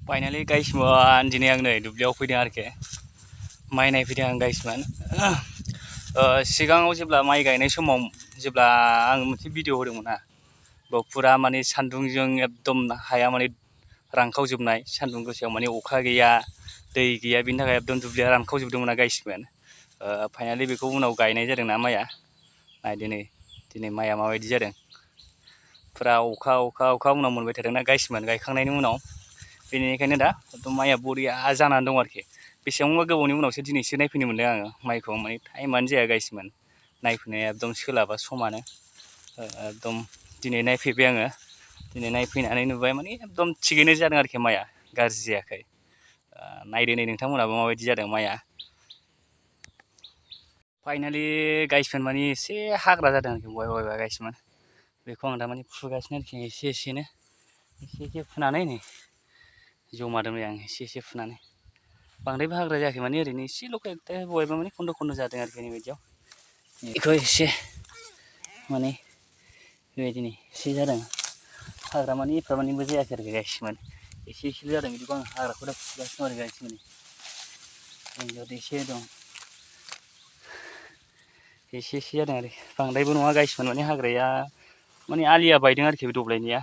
Finally गाइसमोन दिनै आं नै दुब्लियाव फैदों आरोखि माइ नायफैदों आं गाइसमोन। सिगाङाव जेब्ला माइ गायनाय समाव जेब्ला आं मोनसे भिडिअ होदोंमोन ना बेयाव फुरा माने सान्दुंजों एकदम हाया माने रानखावजोबनाय सान्दुं गोसायाव माने अखा गैया दै गैया बिनि थाखाय एकदम दुब्लिया रानखावजोबदोंमोन ना गाइसमोन। फाइनालि बेखौ उनाव गायनाय जादोंना माइआ नायदो नै दिनै माइआ माबायदि जादों फुरा अखा उनाव मोनबाय थादोंना गाइसमोन गायखांनायनि उनाव बेनिखायनो दा एकदम माइआ बरिया जानानै दं आरोखि। बेसेबांबा गोबावनि उनावसो दिनैसो नायफैनो मोनदों आङो माइखौ माने टाइमानो जाया गाइसमोन नायफैनाया एकदम सोलाबा समानो एकदम दिनै नायफैबाय आङो। दिनै नायफैनानै नुबाय माने एकदम थिगैनो जादों आरोखि माइआ गाज्रि जायाखै। नायदो नै नोंथांमोनहाबो माबायदि जादों माइआ। फाइनालि गाइसमोन माने एसे हाग्रा जादों आरोखि बहायबा गाइसमोन बेखौ आं दामाने फुगासिनो आरोखि एसे फुनानै नै जमा दोनबाय आं एसे फुनानै बांद्रायबो हाग्रा जायाखै माने ओरैनो एसेल' बहायबा माने खन्द' जादों आरोखि नैबायदियाव बेखौ एसे माने बेबायदिनो एसे जादों हाग्रा माने एफाबांबो जायाखै आरोखि गाइसमोन एसेल' जादों बिदिखौ आं हाग्राखौ दा फुगासिनो आरो गाइसमोन एसे दं एसे जादों आरो बांद्रायबो नङा गाइसमोन माने हाग्राया माने आलिया बायदों आरोखि बे दब्लायनिया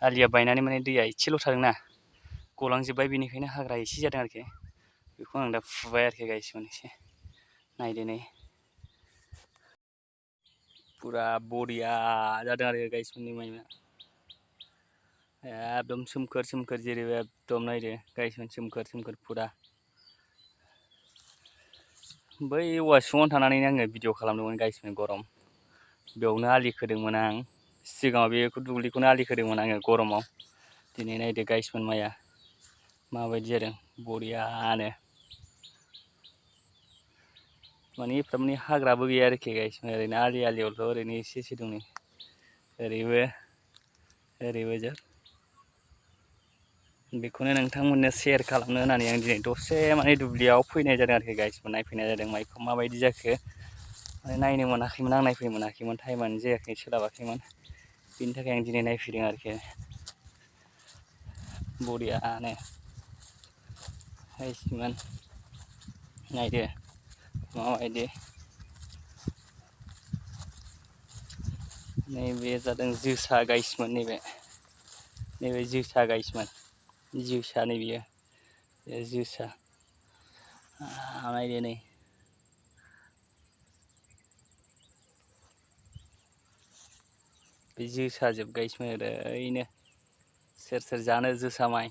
आलिया बायनानै माने दैया एसेल' थादोंना गलांजोब्बाय बेनिखायनो हाग्रा एसे जादों आरोखि बेखौ आं दा फुबाय आरोखि गाइसमोन एसे नायदो नै फुरा बरिया जादों आरो गाइसमोननि माइया एकदम सोमखोर जेरैबो एकदम नायदो गाइसमोन सोमखोर फुरा बै औवा सिङावनो थानानैनो आङो भिडिअ खालामदोंमोन गाइसमोन गरम बेयावनो आलि खोदोंमोन आं सिगाङाव बेखौ दुब्लिखौनो आलि खोदोंमोन आङो गरमाव दिनै नायदो गाइसमोन माइया माबायदि जादों बरियानो माने एफाबांमानि हाग्राबो गैया आरोखि गाइसमोन ओरैनो आलियावल' ओरैनो एसे दं नै ओरैबो जोब बेखौनो नोंथांमोननो सेयार खालामनो होननानै आं दिनै दसे माने दुब्लियाव फैनाय जादों आरोखि गाइसमोन नायफैनाय जादों माइखौ माबायदि जाखो माने नायनो मोनाखैमोन आं नायफैनो मोनाखैमोन टाइमानो जायाखै सोलाबाखैमोन बिनि थाखाय आं दिनै नायफैदों आरोखि बरियानो गाइसमोन नायदो माबायदि नैबे जादों जोसा गाइसमोन नैबे जोसा गाइसमोन जोसा नै बियो जोसा नायदो नै बे जोसा जोब गाइसमोन ओरैनो सोर जानो जोसा माइ